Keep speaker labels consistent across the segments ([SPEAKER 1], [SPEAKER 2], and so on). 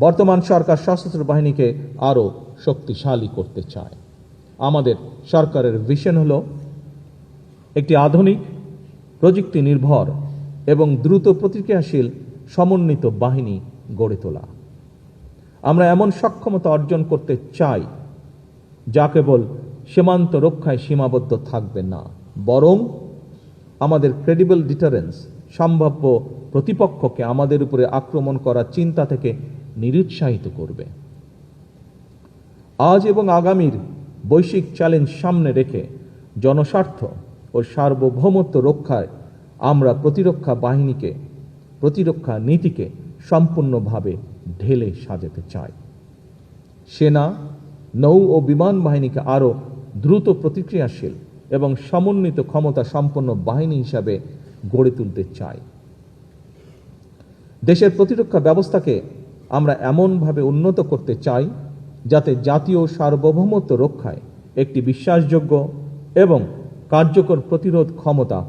[SPEAKER 1] বর্তমান সরকার সশস্ত্র বাহিনীকে আরও শক্তিশালী করতে চায়। আমাদের সরকারের ভিশন হলো একটি আধুনিক, প্রযুক্তি নির্ভর এবং দ্রুত প্রতিক্রিয়াশীল সমন্বিত বাহিনী গড়ে তোলা। আমরা এমন সক্ষমতা অর্জন করতে চাই যা কেবল সীমান্ত রক্ষায় সীমাবদ্ধ থাকবে না, বরং আমাদের ক্রেডিবল ডিটারেন্স সম্ভাব্য প্রতিপক্ষকে আমাদের উপরে আক্রমণ করার চিন্তা থেকে নিরুৎসাহিত করবে। আজ এবং আগামীর বৈশ্বিক চ্যালেঞ্জ সামনে রেখে জনস্বার্থ ও সার্বভৌমত্ব রক্ষায় আমরা প্রতিরক্ষা নীতিকে সম্পূর্ণভাবে ঢেলে সাজাতে চাই। সেনা, নৌ ও বিমান বাহিনীকে আরও দ্রুত প্রতিক্রিয়াশীল এবং সমন্বিত ক্ষমতা সম্পন্ন বাহিনী হিসাবে গড়ে তুলতে চাই। দেশের প্রতিরক্ষা ব্যবস্থাকে আমরা এমনভাবে উন্নত করতে চাই যাতে জাতীয় সার্বভৌমত্ব রক্ষায় একটি বিশ্বাসযোগ্য এবং কার্যকর প্রতিরোধ ক্ষমতা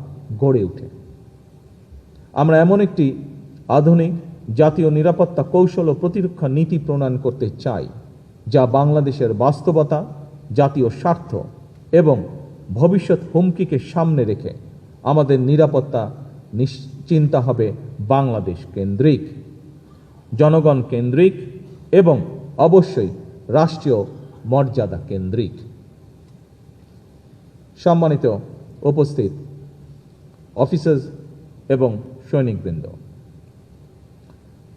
[SPEAKER 1] গড়ে ওঠে। আমরা এমন একটি আধুনিক জাতীয় নিরাপত্তা কৌশল ও প্রতিরক্ষা নীতি প্রণয়ন করতে চাই যা বাংলাদেশের বাস্তবতা, জাতীয় স্বার্থ এবং ভবিষ্যৎ হুমকিকে সামনে রেখে আমাদের নিরাপত্তা নিশ্চিন্তা হবে বাংলাদেশ কেন্দ্রিক, জনগণ কেন্দ্রিক এবং অবশ্যই রাষ্ট্রীয় মর্যাদা কেন্দ্রিক। সম্মানিত উপস্থিত অফিসার্স এবং সৈনিকবৃন্দ,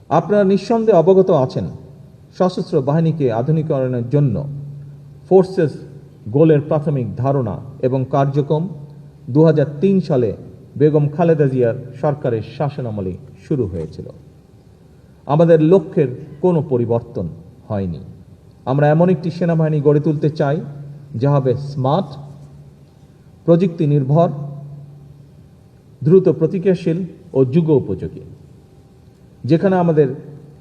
[SPEAKER 1] আপনারা নিঃসন্দেহে অবগত আছেন সশস্ত্র বাহিনীকে আধুনিকরণের জন্য ফোর্সেস গোলের প্রাথমিক ধারণা এবং কার্যক্রম 2003 সালে বেগম খালেদা জিয়ার সরকারের শাসনামলে শুরু হয়েছিল। আমাদের লক্ষ্যের কোনো পরিবর্তন হয়নি। আমরা এমন একটি সেনাবাহিনী গড়ে তুলতে চাই যা হবে স্মার্ট, প্রযুক্তি নির্ভর, দ্রুত প্রতিক্রিয়াশীল ও যুগ উপযোগী, যেখানে আমাদের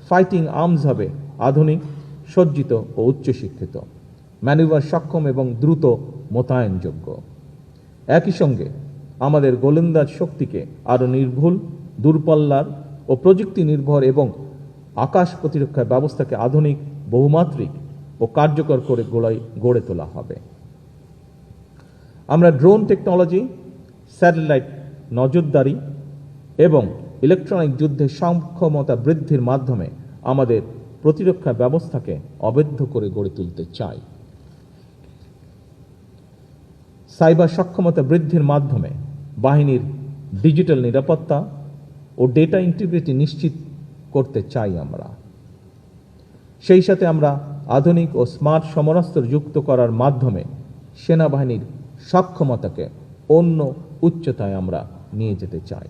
[SPEAKER 1] ফাইটিং আর্মস হবে আধুনিক, সজ্জিত ও উচ্চশিক্ষিত, ম্যানুভার সক্ষম এবং দ্রুত মোতায়েনযোগ্য। একই সঙ্গে আমাদের গোলন্দাজ শক্তিকে আরও নির্ভুল, দূরপাল্লার ও প্রযুক্তি নির্ভর এবং আকাশ প্রতিরক্ষা ব্যবস্থাকে আধুনিক, বহুমাত্রিক ও কার্যকর করে গড়ে তোলা হবে। আমরা ড্রোন টেকনোলজি, স্যাটেলাইট নজরদারি এবং ইলেকট্রনিক যুদ্ধের সক্ষমতা বৃদ্ধির মাধ্যমে আমাদের প্রতিরক্ষা ব্যবস্থাকে অবেধ্য করে গড়ে তুলতে চাই। সাইবার সক্ষমতা বৃদ্ধির মাধ্যমে বাহিনীর ডিজিটাল নিরাপত্তা ও ডেটা ইন্টিগ্রিটি নিশ্চিত করতে চাই আমরা। সেই সাথে আমরা আধুনিক ও স্মার্ট সমরাস্ত্র যুক্ত করার মাধ্যমে সেনাবাহিনীর সক্ষমতাকে অন্য উচ্চতায় আমরা নিয়ে যেতে চাই।